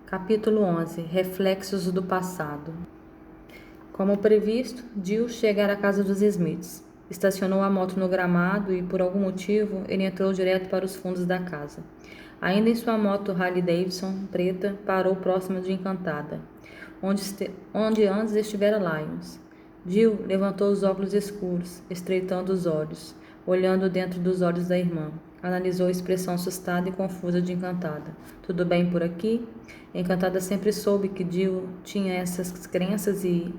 Capítulo 11. Reflexos do passado. Como previsto, Jill chega à casa dos Smiths. Estacionou a moto no gramado e, por algum motivo, ele entrou direto para os fundos da casa. Ainda em sua moto Harley-Davidson preta, parou próximo de Encantada, onde antes estivera Lyons. Jill levantou os óculos escuros, estreitando os olhos, olhando dentro dos olhos da irmã. Analisou a expressão assustada e confusa de Encantada. Tudo bem por aqui? Encantada sempre soube que Jill tinha essas crenças e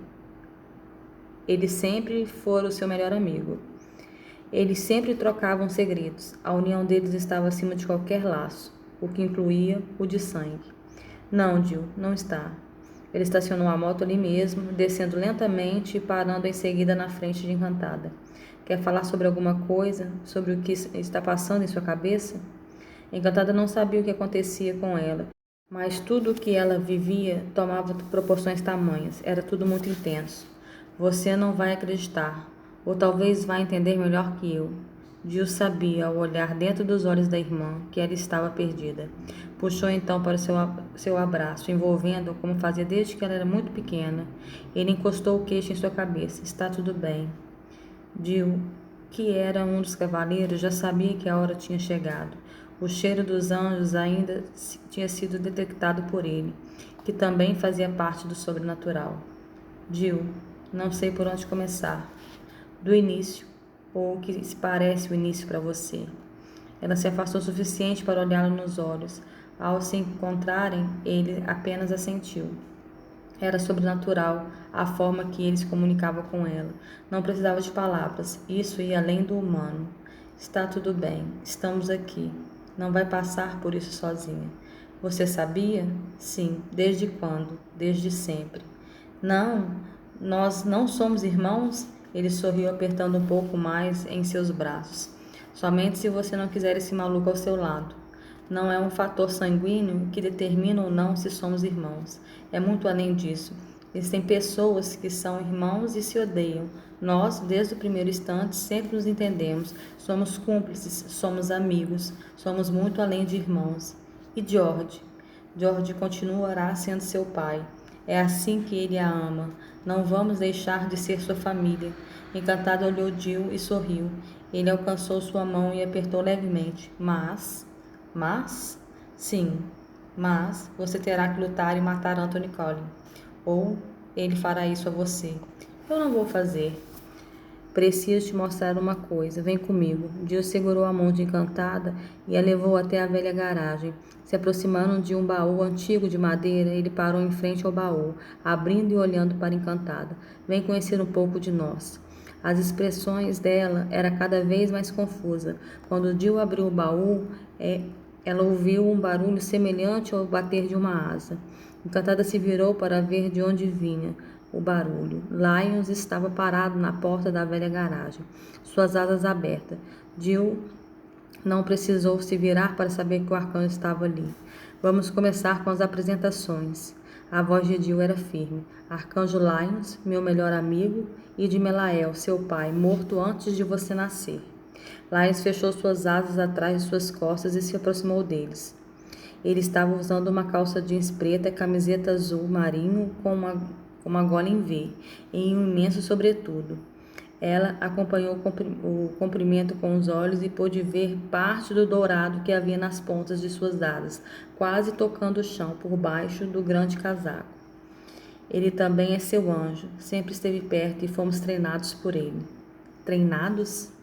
ele sempre fora o seu melhor amigo. Eles sempre trocavam segredos. A união deles estava acima de qualquer laço, o que incluía o de sangue. Não, Jill, não está. Ele estacionou a moto ali mesmo, descendo lentamente e parando em seguida na frente de Encantada. Quer falar sobre alguma coisa? Sobre o que está passando em sua cabeça? Encantada não sabia o que acontecia com ela, mas tudo o que ela vivia tomava proporções tamanhas. Era tudo muito intenso. Você não vai acreditar, ou talvez vá entender melhor que eu. Jill sabia, ao olhar dentro dos olhos da irmã, que ela estava perdida. Puxou então para seu abraço, envolvendo-a como fazia desde que ela era muito pequena. Ele encostou o queixo em sua cabeça. Está tudo bem. Jill, que era um dos cavaleiros, já sabia que a hora tinha chegado. O cheiro dos anjos ainda tinha sido detectado por ele, que também fazia parte do sobrenatural. Jill, não sei por onde começar. Do início, ou o que se parece o início para você. Ela se afastou o suficiente para olhá-lo nos olhos. Ao se encontrarem, ele apenas assentiu. Era sobrenatural a forma que ele se comunicava com ela. Não precisava de palavras. Isso ia além do humano. Está tudo bem. Estamos aqui. Não vai passar por isso sozinha. Você sabia? Sim. Desde quando? Desde sempre. Não, nós não somos irmãos? Ele sorriu, apertando um pouco mais em seus braços. Somente se você não quiser esse maluco ao seu lado. Não é um fator sanguíneo que determina ou não se somos irmãos. É muito além disso. Existem pessoas que são irmãos e se odeiam. Nós, desde o primeiro instante, sempre nos entendemos. Somos cúmplices, somos amigos, somos muito além de irmãos. E George? George continuará sendo seu pai. É assim que ele a ama. Não vamos deixar de ser sua família. Encantada olhou Jill e sorriu. Ele alcançou sua mão e apertou levemente. Mas? Sim, mas você terá que lutar e matar Anthony Collin. Ou ele fará isso a você. Eu não vou fazer. Preciso te mostrar uma coisa. Vem comigo. Jill segurou a mão de Encantada e a levou até a velha garagem. Se aproximando de um baú antigo de madeira, ele parou em frente ao baú, abrindo e olhando para Encantada. Vem conhecer um pouco de nós. As expressões dela era cada vez mais confusa. Quando Jill abriu o baú, ela ouviu um barulho semelhante ao bater de uma asa. Encantada se virou para ver de onde vinha o barulho. Lyons estava parado na porta da velha garagem, suas asas abertas. Jill não precisou se virar para saber que o arcanjo estava ali. Vamos começar com as apresentações. A voz de Jill era firme. Arcanjo Lyons, meu melhor amigo, e de Melael, seu pai, morto antes de você nascer. Lyons fechou suas asas atrás de suas costas e se aproximou deles. Ele estava usando uma calça jeans preta e camiseta azul marinho com uma gola em V, em um imenso sobretudo. Ela acompanhou o comprimento com os olhos e pôde ver parte do dourado que havia nas pontas de suas asas, quase tocando o chão por baixo do grande casaco. Ele também é seu anjo, sempre esteve perto e fomos treinados por ele. Treinados?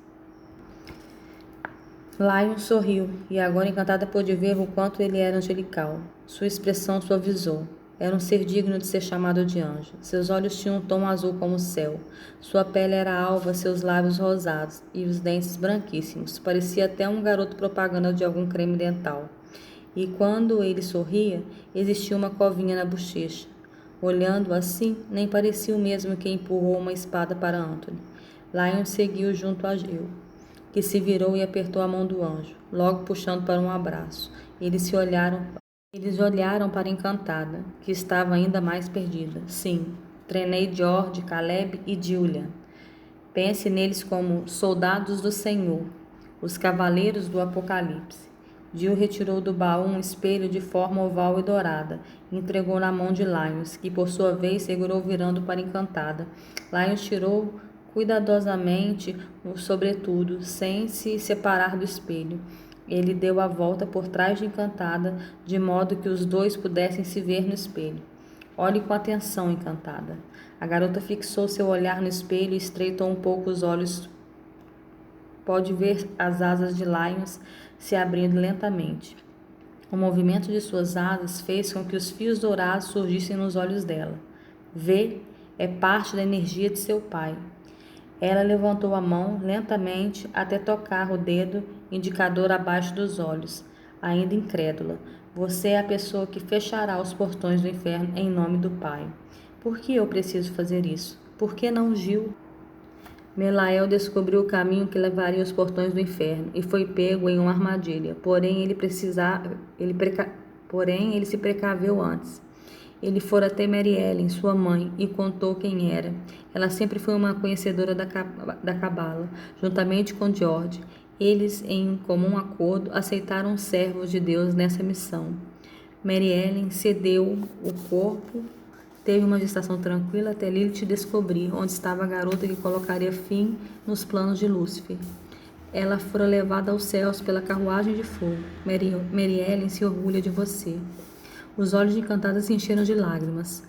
Lion sorriu, e agora Encantada pôde ver o quanto ele era angelical. Sua expressão suavizou. Era um ser digno de ser chamado de anjo. Seus olhos tinham um tom azul como o céu. Sua pele era alva, seus lábios rosados e os dentes branquíssimos. Parecia até um garoto propaganda de algum creme dental. E quando ele sorria, existia uma covinha na bochecha. Olhando assim, nem parecia o mesmo que empurrou uma espada para Anthony. Lion seguiu junto a Jill, que se virou e apertou a mão do anjo, logo puxando para um abraço. Eles olharam para Encantada, que estava ainda mais perdida. Sim, treinei George, Caleb e Julian. Pense neles como soldados do Senhor, os cavaleiros do Apocalipse. Jill retirou do baú um espelho de forma oval e dourada e entregou na mão de Lions, que por sua vez segurou virando para Encantada. Lions tirou cuidadosamente o sobretudo, sem se separar do espelho. Ele deu a volta por trás de Encantada, de modo que os dois pudessem se ver no espelho. Olhe com atenção, Encantada. A garota fixou seu olhar no espelho e estreitou um pouco os olhos. Pode ver as asas de Lions se abrindo lentamente. O movimento de suas asas fez com que os fios dourados surgissem nos olhos dela. Vê, é parte da energia de seu pai. Ela levantou a mão lentamente até tocar o dedo indicador abaixo dos olhos, ainda incrédula. Você é a pessoa que fechará os portões do inferno em nome do Pai. Por que eu preciso fazer isso? Por que não Jill? Melael descobriu o caminho que levaria aos portões do inferno e foi pego em uma armadilha. Porém, ele se precaveu antes. Ele fora até Mary Ellen, sua mãe, e contou quem era. Ela sempre foi uma conhecedora da cabala, juntamente com George. Eles, em comum acordo, aceitaram servos de Deus nessa missão. Mary Ellen cedeu o corpo. Teve uma gestação tranquila até Lilith descobrir onde estava a garota que colocaria fim nos planos de Lúcifer. Ela fora levada aos céus pela carruagem de fogo. Mary Ellen se orgulha de você. Os olhos de Encantada se encheram de lágrimas.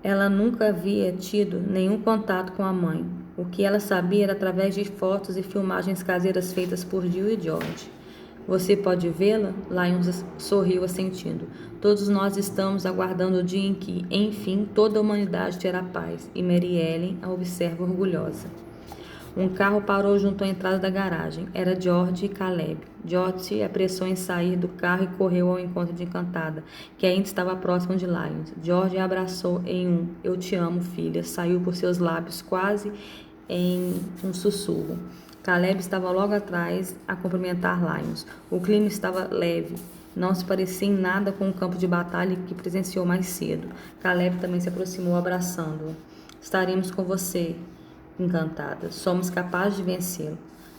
Ela nunca havia tido nenhum contato com a mãe. O que ela sabia era através de fotos e filmagens caseiras feitas por Jill e George. Você pode vê-la? Lions sorriu assentindo. Todos nós estamos aguardando o dia em que, enfim, toda a humanidade terá paz. E Mary Ellen a observa orgulhosa. Um carro parou junto à entrada da garagem. Era George e Caleb. George se apressou em sair do carro e correu ao encontro de Encantada, que ainda estava próximo de Lions. George a abraçou em um "Eu te amo, filha", saiu por seus lábios quase em um sussurro. Caleb estava logo atrás a cumprimentar Lions. O clima estava leve. Não se parecia em nada com o campo de batalha que presenciou mais cedo. Caleb também se aproximou abraçando-o. Estaremos com você, Encantada. Somos capazes de vencê-lo.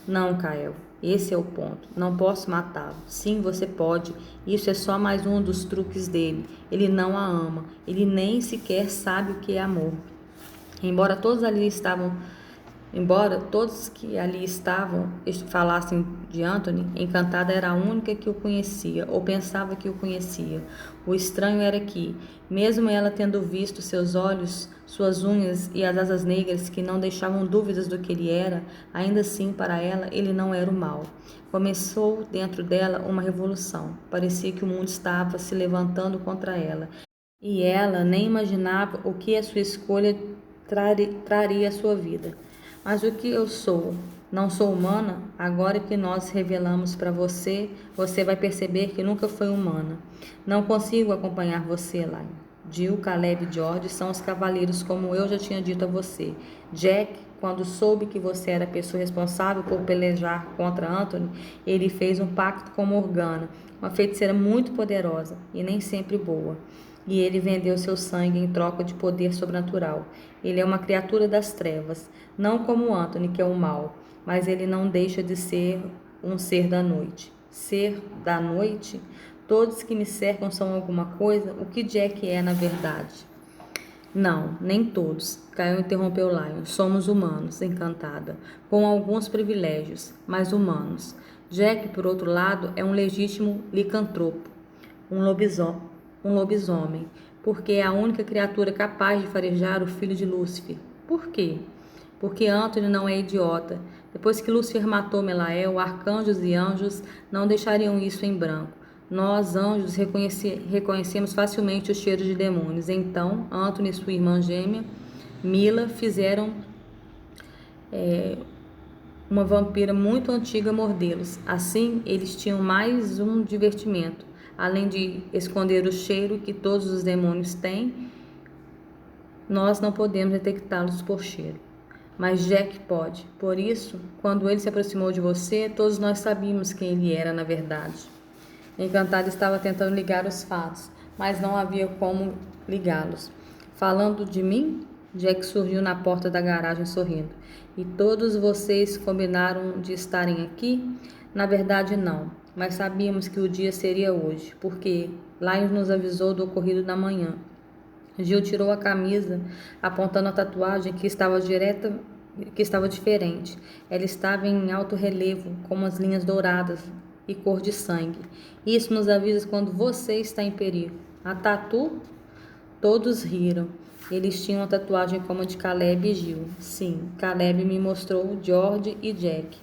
Não, Kael. Esse é o ponto. Não posso matá-lo. Sim, você pode. Isso é só mais um dos truques dele. Ele não a ama. Ele nem sequer sabe o que é amor. Embora todos que ali estavam falassem de Anthony, Encantada era a única que o conhecia, ou pensava que o conhecia. O estranho era que, mesmo ela tendo visto seus olhos, suas unhas e as asas negras que não deixavam dúvidas do que ele era, ainda assim, para ela, ele não era o mal. Começou dentro dela uma revolução. Parecia que o mundo estava se levantando contra ela. E ela nem imaginava o que a sua escolha traria à sua vida. Mas o que eu sou? Não sou humana? Agora que nós revelamos para você, você vai perceber que nunca foi humana. Não consigo acompanhar você, Lai. Jill, Caleb e George são os cavaleiros, como eu já tinha dito a você. Jack, quando soube que você era a pessoa responsável por pelejar contra Anthony, ele fez um pacto com Morgana, uma feiticeira muito poderosa e nem sempre boa. E ele vendeu seu sangue em troca de poder sobrenatural. Ele é uma criatura das trevas, não como Anthony, que é o mal, mas ele não deixa de ser um ser da noite. Ser da noite? Todos que me cercam são alguma coisa? O que Jack é, na verdade? Não, nem todos. Caio interrompeu Lion. Somos humanos, Encantada, com alguns privilégios, mas humanos. Jack, por outro lado, é um legítimo licantropo, um lobisomem, porque é a única criatura capaz de farejar o filho de Lúcifer. Por quê? Porque Anthony não é idiota. Depois que Lúcifer matou Melael, arcanjos e anjos não deixariam isso em branco. Nós, anjos, reconhecemos facilmente os cheiros de demônios. Então, Anthony e sua irmã gêmea, Mila, fizeram uma vampira muito antiga mordê-los. Assim, eles tinham mais um divertimento. Além de esconder o cheiro que todos os demônios têm, nós não podemos detectá-los por cheiro. Mas Jack pode. Por isso, quando ele se aproximou de você, todos nós sabíamos quem ele era na verdade. Encantada estava tentando ligar os fatos, mas não havia como ligá-los. Falando de mim? Jack surgiu na porta da garagem sorrindo. E todos vocês combinaram de estarem aqui? Na verdade, não. mas sabíamos que o dia seria hoje, porque Lions nos avisou do ocorrido na manhã. Gil tirou a camisa, apontando a tatuagem que estava diferente. Ela estava em alto relevo, com umas linhas douradas e cor de sangue. Isso nos avisa quando você está em perigo. A tatu? Todos riram. Eles tinham a tatuagem como a de Caleb e Gil. Sim, Caleb me mostrou George e Jack.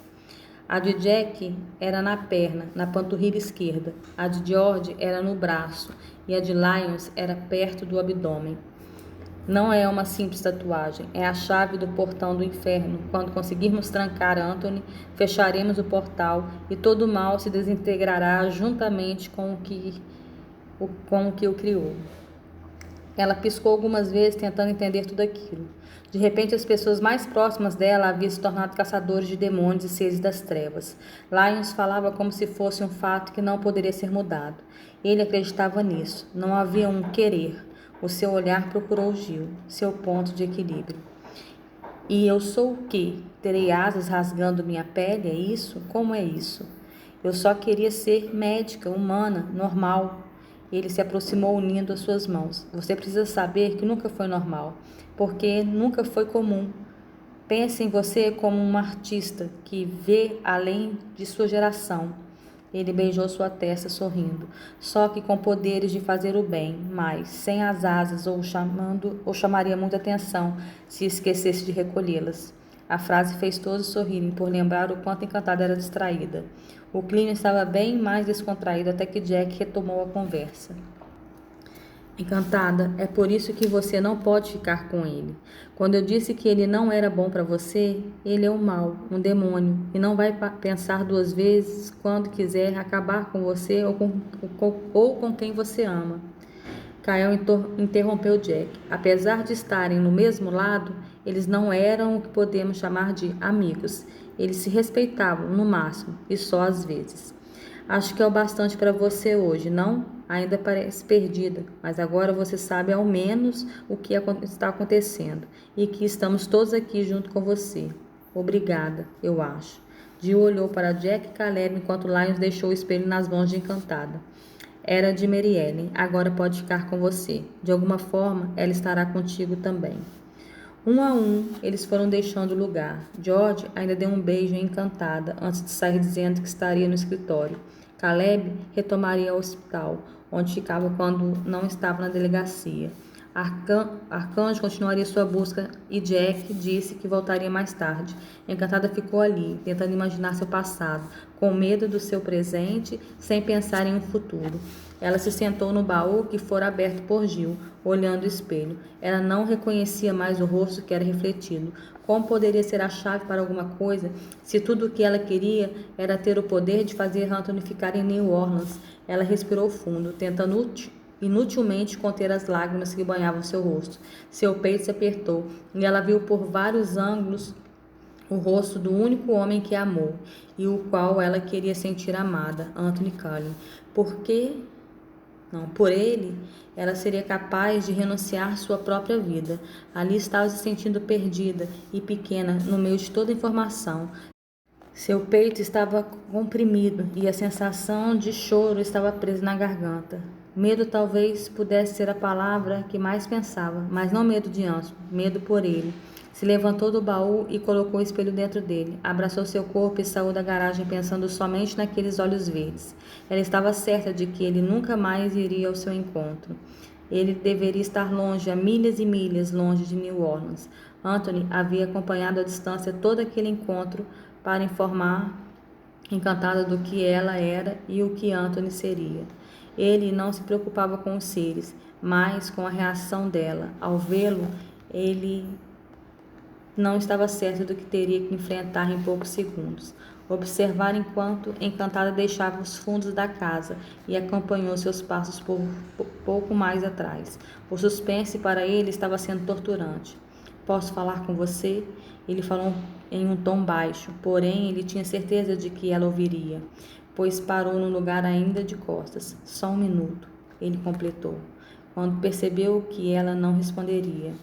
A de Jack era na perna, na panturrilha esquerda. A de George era no braço e a de Lions era perto do abdômen. Não é uma simples tatuagem, é a chave do portão do inferno. Quando conseguirmos trancar Anthony, fecharemos o portal e todo o mal se desintegrará juntamente com o que o criou. Ela piscou algumas vezes, tentando entender tudo aquilo. De repente, as pessoas mais próximas dela haviam se tornado caçadores de demônios e seres das trevas. Lions falava como se fosse um fato que não poderia ser mudado. Ele acreditava nisso. Não havia um querer. O seu olhar procurou Gil, seu ponto de equilíbrio. E eu sou o quê? Terei asas rasgando minha pele? É isso? Como é isso? Eu só queria ser médica, humana, normal. Ele se aproximou unindo as suas mãos. Você precisa saber que nunca foi normal, porque nunca foi comum. Pense em você como uma artista que vê além de sua geração. Ele beijou sua testa sorrindo, só que com poderes de fazer o bem, mas sem as asas ou chamaria muita atenção se esquecesse de recolhê-las. A frase fez todos sorrirem por lembrar o quanto Encantada era distraída. O clima estava bem mais descontraído até que Jack retomou a conversa. Encantada, é por isso que você não pode ficar com ele. Quando eu disse que ele não era bom para você, ele é um mal, um demônio, e não vai pensar duas vezes quando quiser acabar com você ou com quem você ama. Kael interrompeu Jack. Apesar de estarem no mesmo lado, eles não eram o que podemos chamar de amigos. Eles se respeitavam, no máximo, e só às vezes. Acho que é o bastante para você hoje, não? Ainda parece perdida, mas agora você sabe ao menos o que está acontecendo e que estamos todos aqui junto com você. Obrigada, eu acho. Jill olhou para Jack e Caleb enquanto Lions deixou o espelho nas mãos de Encantada. Era de Mary Ellen, agora pode ficar com você. De alguma forma, ela estará contigo também. Um a um, eles foram deixando o lugar. George ainda deu um beijo em Encantada antes de sair dizendo que estaria no escritório. Caleb retomaria ao hospital, onde ficava quando não estava na delegacia. Arcanjo continuaria sua busca e Jack disse que voltaria mais tarde. Encantada ficou ali, tentando imaginar seu passado, com medo do seu presente, sem pensar em um futuro. Ela se sentou no baú que fora aberto por Gil, olhando o espelho. Ela não reconhecia mais o rosto que era refletido. Como poderia ser a chave para alguma coisa, se tudo o que ela queria era ter o poder de fazer Anthony ficar em New Orleans? Ela respirou fundo, tentando inutilmente conter as lágrimas que banhavam seu rosto. Seu peito se apertou e ela viu por vários ângulos o rosto do único homem que a amou e o qual ela queria sentir amada, Anthony Cullen. Por ele, ela seria capaz de renunciar sua própria vida. Ali estava se sentindo perdida e pequena no meio de toda a informação. Seu peito estava comprimido e a sensação de choro estava presa na garganta. Medo talvez pudesse ser a palavra que mais pensava, mas não medo de Anson, medo por ele. Se levantou do baú e colocou o espelho dentro dele. Abraçou seu corpo e saiu da garagem pensando somente naqueles olhos verdes. Ela estava certa de que ele nunca mais iria ao seu encontro. Ele deveria estar longe, a milhas e milhas longe de New Orleans. Anthony havia acompanhado à distância todo aquele encontro para informar Encantada do que ela era e o que Anthony seria. Ele não se preocupava com os seres, mas com a reação dela. Ao vê-lo, ele não estava certo do que teria que enfrentar em poucos segundos. Observar enquanto Encantada deixava os fundos da casa e acompanhou seus passos por pouco mais atrás. O suspense para ele estava sendo torturante. Posso falar com você? Ele falou em um tom baixo, porém ele tinha certeza de que ela ouviria, pois parou no lugar ainda de costas. Só um minuto, ele completou, quando percebeu que ela não responderia.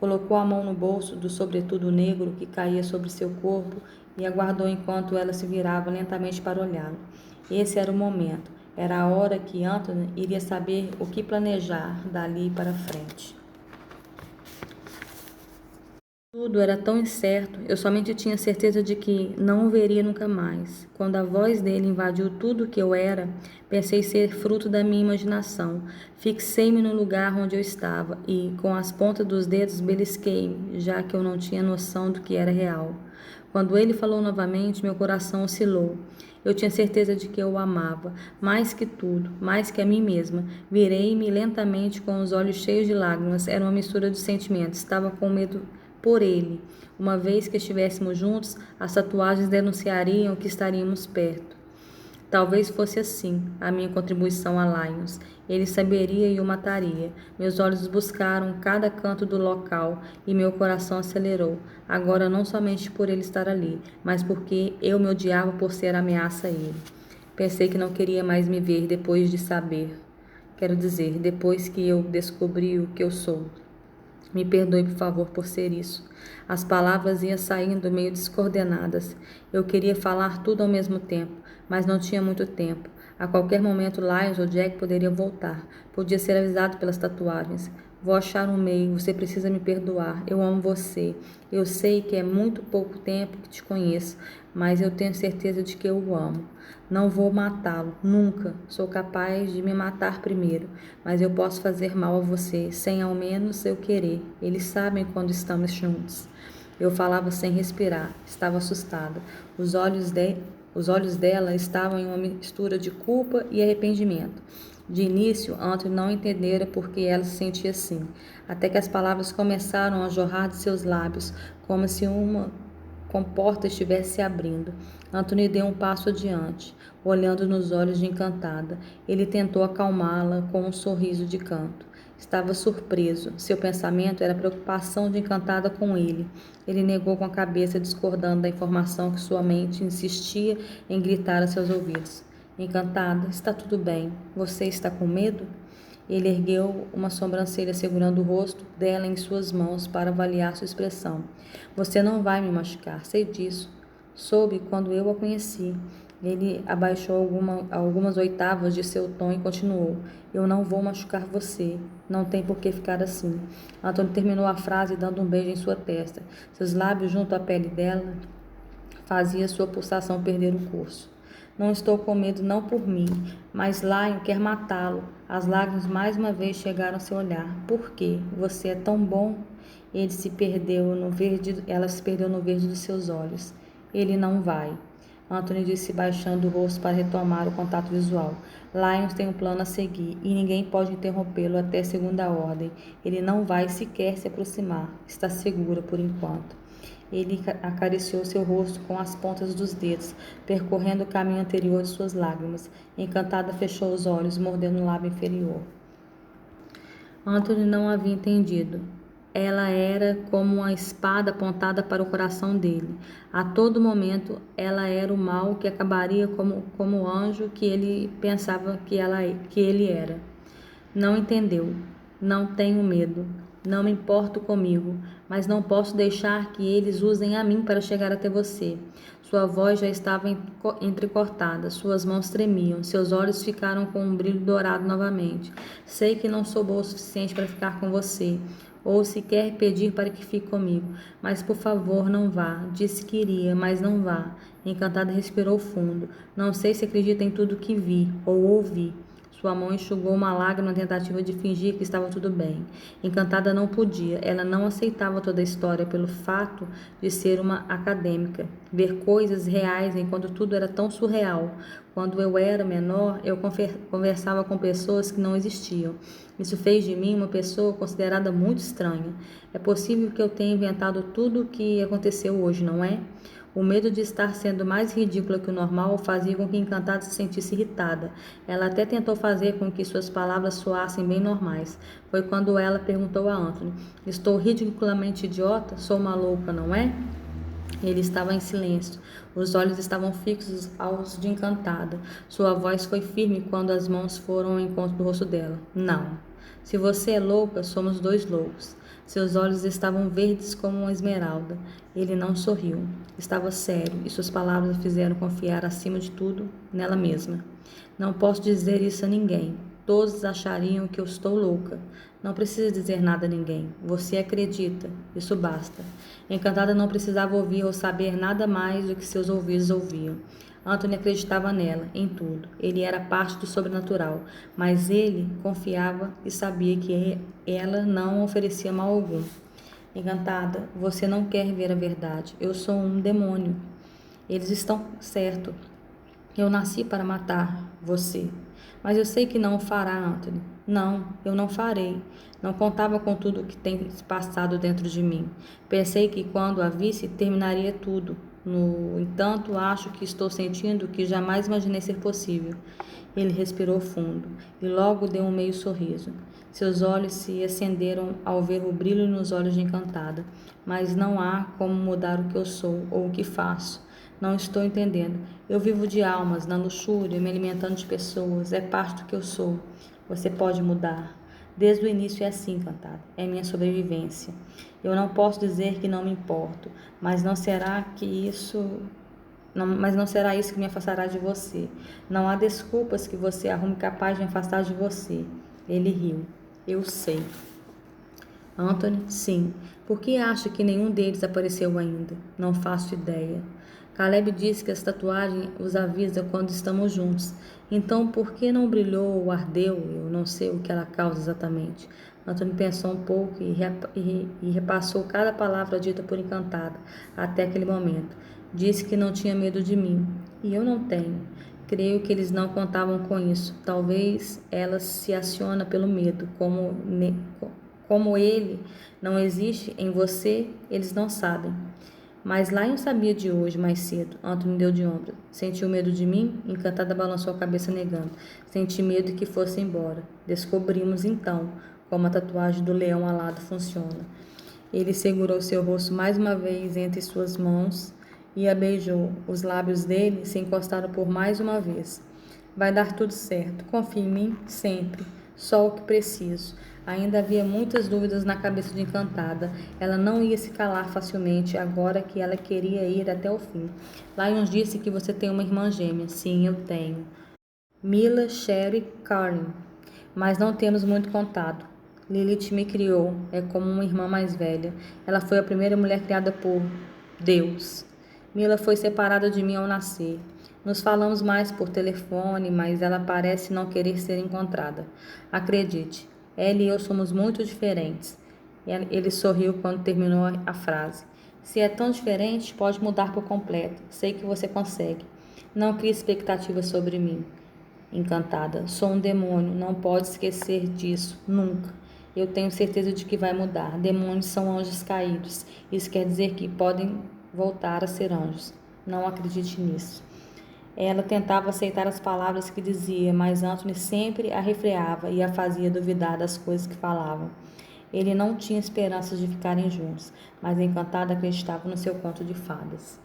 Colocou a mão no bolso do sobretudo negro que caía sobre seu corpo e aguardou enquanto ela se virava lentamente para olhá-lo. Esse era o momento. Era a hora que Anthony iria saber o que planejar dali para frente. Tudo era tão incerto, eu somente tinha certeza de que não o veria nunca mais. Quando a voz dele invadiu tudo o que eu era, pensei ser fruto da minha imaginação. Fixei-me no lugar onde eu estava e, com as pontas dos dedos, belisquei-me, já que eu não tinha noção do que era real. Quando ele falou novamente, meu coração oscilou. Eu tinha certeza de que eu o amava, mais que tudo, mais que a mim mesma. Virei-me lentamente com os olhos cheios de lágrimas. Era uma mistura de sentimentos. Estava com medo por ele. Uma vez que estivéssemos juntos, as tatuagens denunciariam que estaríamos perto. Talvez fosse assim a minha contribuição a Lions. Ele saberia e o mataria. Meus olhos buscaram cada canto do local e meu coração acelerou. Agora não somente por ele estar ali, mas porque eu me odiava por ser ameaça a ele. Pensei que não queria mais me ver depois de saber. Quero dizer, depois que eu descobri o que eu sou. Me perdoe, por favor, por ser isso. As palavras iam saindo meio descoordenadas. Eu queria falar tudo ao mesmo tempo, mas não tinha muito tempo. A qualquer momento, Lyons ou Jack poderiam voltar. Podia ser avisado pelas tatuagens. Vou achar um meio, você precisa me perdoar. Eu amo você. Eu sei que é muito pouco tempo que te conheço, mas eu tenho certeza de que eu o amo. Não vou matá-lo, nunca. Sou capaz de me matar primeiro, mas eu posso fazer mal a você, sem ao menos eu querer. Eles sabem quando estamos juntos. Eu falava sem respirar, estava assustada. Os olhos dela estavam em uma mistura de culpa e arrependimento. De início, Anthony não entendera por que ela se sentia assim, até que as palavras começaram a jorrar de seus lábios, como se uma comporta estivesse se abrindo. Anthony deu um passo adiante, olhando nos olhos de Encantada. Ele tentou acalmá-la com um sorriso de canto. Estava surpreso. Seu pensamento era a preocupação de Encantada com ele. Ele negou com a cabeça, discordando da informação que sua mente insistia em gritar a seus ouvidos. Encantada, está tudo bem. Você está com medo? Ele ergueu uma sobrancelha segurando o rosto dela em suas mãos para avaliar sua expressão. Você não vai me machucar, sei disso. Soube quando eu a conheci. Ele abaixou algumas oitavas de seu tom e continuou. Eu não vou machucar você. Não tem por que ficar assim. Antônio terminou a frase dando um beijo em sua testa. Seus lábios junto à pele dela fazia sua pulsação perder o curso. Não estou com medo não por mim, mas Lion quer matá-lo. As lágrimas mais uma vez chegaram ao seu olhar. Por quê? Você é tão bom? Ela se perdeu no verde dos seus olhos. Ele não vai. Anthony disse baixando o rosto para retomar o contato visual. Lions tem um plano a seguir e ninguém pode interrompê-lo até segunda ordem. Ele não vai sequer se aproximar. Está segura por enquanto. Ele acariciou seu rosto com as pontas dos dedos, percorrendo o caminho anterior de suas lágrimas. Encantada, fechou os olhos, mordendo o lábio inferior. Anthony não havia entendido. Ela era como uma espada apontada para o coração dele. A todo momento, ela era o mal que acabaria como o anjo que ele pensava que ele era. Não entendeu. Não tenho medo. Não me importo comigo, mas não posso deixar que eles usem a mim para chegar até você. Sua voz já estava entrecortada, suas mãos tremiam, seus olhos ficaram com um brilho dourado novamente. Sei que não sou boa o suficiente para ficar com você, ou sequer pedir para que fique comigo, mas por favor não vá. Disse que iria, mas não vá. Encantada respirou fundo. Não sei se acredita em tudo que vi ou ouvi. Sua mão enxugou uma lágrima na tentativa de fingir que estava tudo bem. Encantada não podia. Ela não aceitava toda a história pelo fato de ser uma acadêmica. Ver coisas reais enquanto tudo era tão surreal. Quando eu era menor, eu conversava com pessoas que não existiam. Isso fez de mim uma pessoa considerada muito estranha. É possível que eu tenha inventado tudo o que aconteceu hoje, não é? O medo de estar sendo mais ridícula que o normal fazia com que Encantada se sentisse irritada. Ela até tentou fazer com que suas palavras soassem bem normais. Foi quando ela perguntou a Anthony: Estou ridiculamente idiota? Sou uma louca, não é? Ele estava em silêncio. Os olhos estavam fixos aos de Encantada. Sua voz foi firme quando as mãos foram ao encontro do rosto dela. Não. Se você é louca, somos dois loucos. Seus olhos estavam verdes como uma esmeralda. Ele não sorriu. Estava sério e suas palavras a fizeram confiar acima de tudo nela mesma. Não posso dizer isso a ninguém. Todos achariam que eu estou louca. Não precisa dizer nada a ninguém. Você acredita. Isso basta. Encantada não precisava ouvir ou saber nada mais do que seus ouvidos ouviam. Anthony acreditava nela, em tudo. Ele era parte do sobrenatural, mas ele confiava e sabia que ela não oferecia mal algum. Encantada, você não quer ver a verdade. Eu sou um demônio. Eles estão certos. Eu nasci para matar você. Mas eu sei que não o fará, Anthony. Não, eu não farei. Não contava com tudo o que tem passado dentro de mim. Pensei que quando a visse, terminaria tudo. No entanto, acho que estou sentindo o que jamais imaginei ser possível. Ele respirou fundo e logo deu um meio sorriso. Seus olhos se acenderam ao ver o brilho nos olhos de Encantada. Mas não há como mudar o que eu sou ou o que faço. Não estou entendendo. Eu vivo de almas, na luxúria, me alimentando de pessoas. É parte do que eu sou. Você pode mudar. Desde o início é assim, Encantada. É minha sobrevivência. Eu não posso dizer que não me importo, mas não será isso que me afastará de você. Não há desculpas que você arrume capaz de me afastar de você. Ele riu. Eu sei. Anthony, sim. Por que acha que nenhum deles apareceu ainda? Não faço ideia. Caleb disse que essa tatuagem os avisa quando estamos juntos. Então, por que não brilhou ou ardeu? Eu não sei o que ela causa exatamente. Anthony pensou um pouco e repassou cada palavra dita por Encantada até aquele momento. Disse que não tinha medo de mim. E eu não tenho. Creio que eles não contavam com isso. Talvez ela se aciona pelo medo, como ele não existe em você, eles não sabem. Mas Lion sabia de hoje, mais cedo. Anthony deu de ombro. Sentiu medo de mim? Encantada balançou a cabeça negando. Senti medo que fosse embora. Descobrimos então como a tatuagem do leão alado funciona. Ele segurou seu rosto mais uma vez entre suas mãos e a beijou. Os lábios dele se encostaram por mais uma vez. Vai dar tudo certo. Confie em mim sempre. Só o que preciso. Ainda havia muitas dúvidas na cabeça de Encantada. Ela não ia se calar facilmente agora que ela queria ir até o fim. Lions disse que você tem uma irmã gêmea. Sim, eu tenho. Mila, Sherry, Carlin. Mas não temos muito contato. Lilith me criou. É como uma irmã mais velha. Ela foi a primeira mulher criada por Deus. Mila foi separada de mim ao nascer. Nos falamos mais por telefone, mas ela parece não querer ser encontrada. Acredite, ela e eu somos muito diferentes. Ele sorriu quando terminou a frase. Se é tão diferente, pode mudar por completo. Sei que você consegue. Não crie expectativas sobre mim. Encantada, sou um demônio, não pode esquecer disso, nunca. Eu tenho certeza de que vai mudar. Demônios são anjos caídos. Isso quer dizer que podem voltar a ser anjos. Não acredite nisso. Ela tentava aceitar as palavras que dizia, mas Anthony sempre a refreava e a fazia duvidar das coisas que falavam. Ele não tinha esperanças de ficarem juntos, mas Encantada acreditava no seu conto de fadas.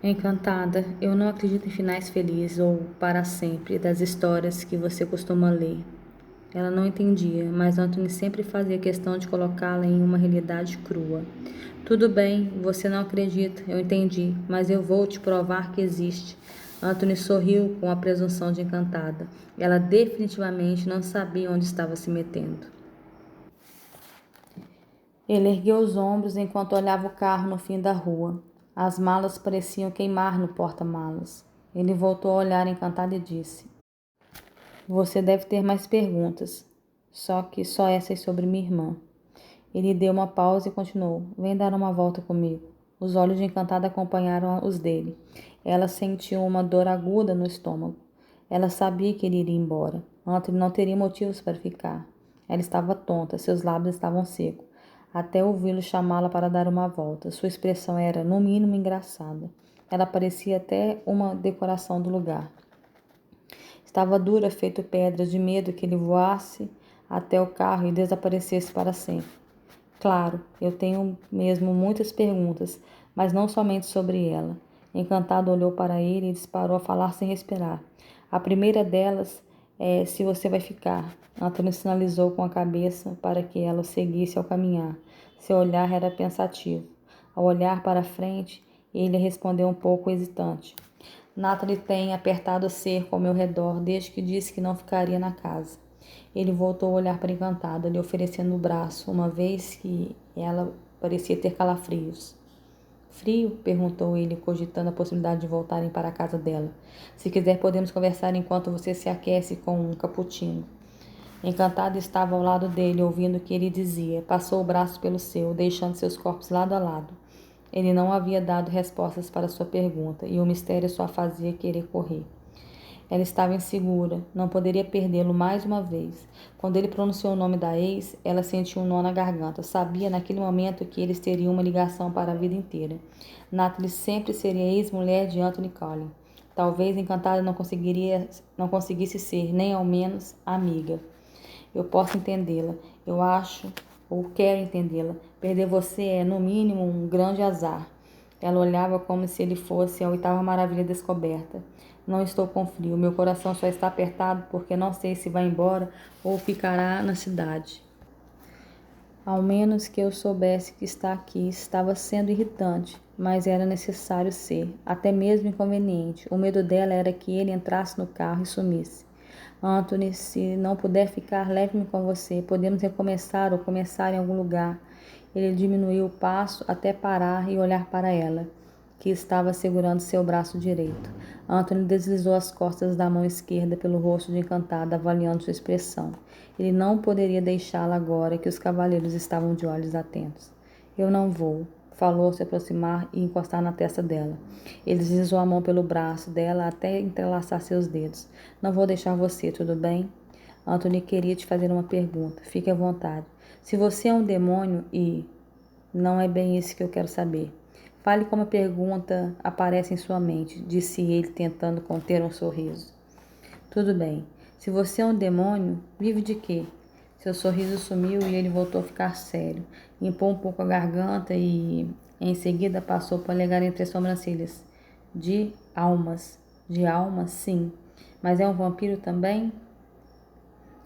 Encantada, eu não acredito em finais felizes ou para sempre das histórias que você costuma ler. Ela não entendia, mas Anthony sempre fazia questão de colocá-la em uma realidade crua. Tudo bem, você não acredita, eu entendi, mas eu vou te provar que existe. Anthony sorriu com a presunção de Encantada. Ela definitivamente não sabia onde estava se metendo. Ele ergueu os ombros enquanto olhava o carro no fim da rua. As malas pareciam queimar no porta-malas. Ele voltou a olhar Encantado e disse: Você deve ter mais perguntas, só essas sobre minha irmã. Ele deu uma pausa e continuou: Vem dar uma volta comigo. Os olhos de Encantada acompanharam os dele. Ela sentiu uma dor aguda no estômago. Ela sabia que ele iria embora. Anthony não teria motivos para ficar. Ela estava tonta, seus lábios estavam secos. Até ouvi-lo chamá-la para dar uma volta. Sua expressão era, no mínimo, engraçada. Ela parecia até uma decoração do lugar. Estava dura, feito pedra, de medo que ele voasse até o carro e desaparecesse para sempre. Claro, eu tenho mesmo muitas perguntas, mas não somente sobre ela. Encantado olhou para ele e disparou a falar sem respirar. A primeira delas é se você vai ficar. Antônio sinalizou com a cabeça para que ela o seguisse ao caminhar. Seu olhar era pensativo. Ao olhar para frente, ele respondeu um pouco hesitante. Natalie tem apertado o cerco ao meu redor desde que disse que não ficaria na casa. Ele voltou a olhar para Encantada, lhe oferecendo o braço, uma vez que ela parecia ter calafrios. Frio? Perguntou ele, cogitando a possibilidade de voltarem para a casa dela. Se quiser, podemos conversar enquanto você se aquece com um cappuccino. Encantada estava ao lado dele, ouvindo o que ele dizia. Passou o braço pelo seu, deixando seus corpos lado a lado. Ele não havia dado respostas para sua pergunta, e o mistério só a fazia querer correr. Ela estava insegura, não poderia perdê-lo mais uma vez. Quando ele pronunciou o nome da ex, ela sentiu um nó na garganta. Sabia naquele momento que eles teriam uma ligação para a vida inteira. Natalie sempre seria ex-mulher de Anthony Collin. Talvez Encantada não conseguisse ser, nem ao menos, amiga. Eu posso entendê-la. Eu acho, ou quero entendê-la. Perder você é, no mínimo, um grande azar. Ela olhava como se ele fosse a oitava maravilha descoberta. Não estou com frio. Meu coração só está apertado porque não sei se vai embora ou ficará na cidade. Ao menos que eu soubesse que está aqui. Estava sendo irritante, mas era necessário ser, até mesmo inconveniente. O medo dela era que ele entrasse no carro e sumisse. Anthony, se não puder ficar, leve-me com você. Podemos recomeçar ou começar em algum lugar. Ele diminuiu o passo até parar e olhar para ela, que estava segurando seu braço direito. Anthony deslizou as costas da mão esquerda pelo rosto de Encantada, avaliando sua expressão. Ele não poderia deixá-la agora que os cavaleiros estavam de olhos atentos. Eu não vou, falou ao se aproximar e encostar na testa dela. Ele deslizou a mão pelo braço dela até entrelaçar seus dedos. Não vou deixar você, tudo bem? Anthony queria te fazer uma pergunta. Fique à vontade. Se você é um demônio e... Não é bem isso que eu quero saber. Fale como a pergunta aparece em sua mente, disse ele, tentando conter um sorriso. Tudo bem. Se você é um demônio, vive de quê? Seu sorriso sumiu e ele voltou a ficar sério. Limpou um pouco a garganta e, em seguida, passou o polegar entre as sobrancelhas. De almas. De almas, sim. Mas é um vampiro também?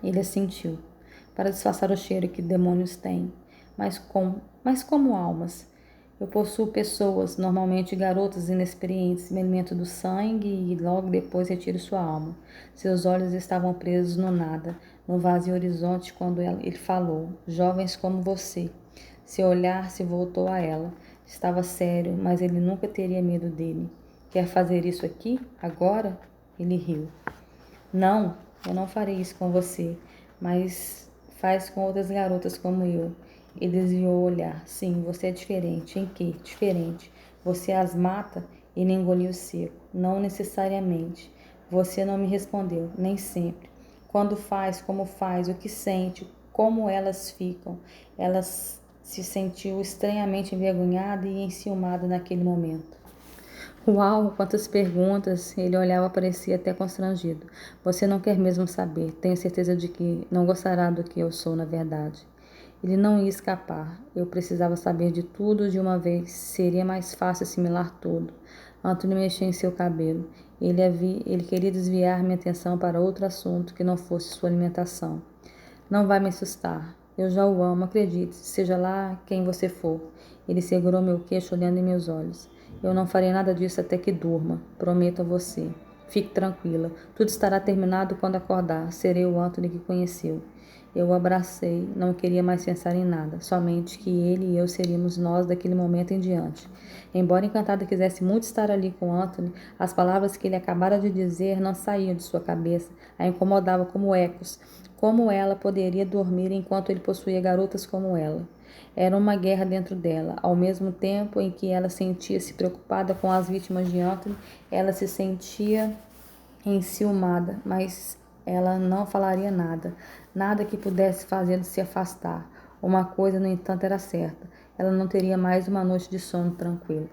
Ele assentiu. Para disfarçar o cheiro que demônios têm. Mas como almas? Eu possuo pessoas, normalmente garotas inexperientes, me alimento do sangue e logo depois retiro sua alma. Seus olhos estavam presos no nada, no vazio horizonte quando ele falou. Jovens como você. Seu olhar se voltou a ela. Estava sério, mas ele nunca teria medo dele. Quer fazer isso aqui? Agora? Ele riu. Não, eu não farei isso com você, mas faz com outras garotas como eu. Ele desviou o olhar. Sim, você é diferente. Em que? Diferente. Você as mata? Ele engoliu seco. Não necessariamente. Você não me respondeu. Nem sempre. Quando faz, como faz, o que sente, como elas ficam. Ela se sentiu estranhamente envergonhada e enciumada naquele momento. Uau, quantas perguntas! Ele olhava, parecia até constrangido. Você não quer mesmo saber. Tenho certeza de que não gostará do que eu sou, na verdade. Ele não ia escapar. Eu precisava saber de tudo de uma vez. Seria mais fácil assimilar tudo. Anthony mexeu em seu cabelo. Ele queria desviar minha atenção para outro assunto que não fosse sua alimentação. Não vai me assustar. Eu já o amo, acredite, seja lá quem você for. Ele segurou meu queixo olhando em meus olhos. Eu não farei nada disso até que durma. Prometo a você. Fique tranquila. Tudo estará terminado quando acordar. Serei o Anthony que conheceu. Eu o abracei, não queria mais pensar em nada, somente que ele e eu seríamos nós daquele momento em diante. Embora Encantada quisesse muito estar ali com Anthony, as palavras que ele acabara de dizer não saíam de sua cabeça, a incomodava como ecos. Como ela poderia dormir enquanto ele possuía garotas como ela? Era uma guerra dentro dela. Ao mesmo tempo em que ela sentia-se preocupada com as vítimas de Anthony, ela se sentia enciumada, mas ela não falaria nada, nada que pudesse fazê-lo se afastar. Uma coisa, no entanto, era certa: ela não teria mais uma noite de sono tranquilo.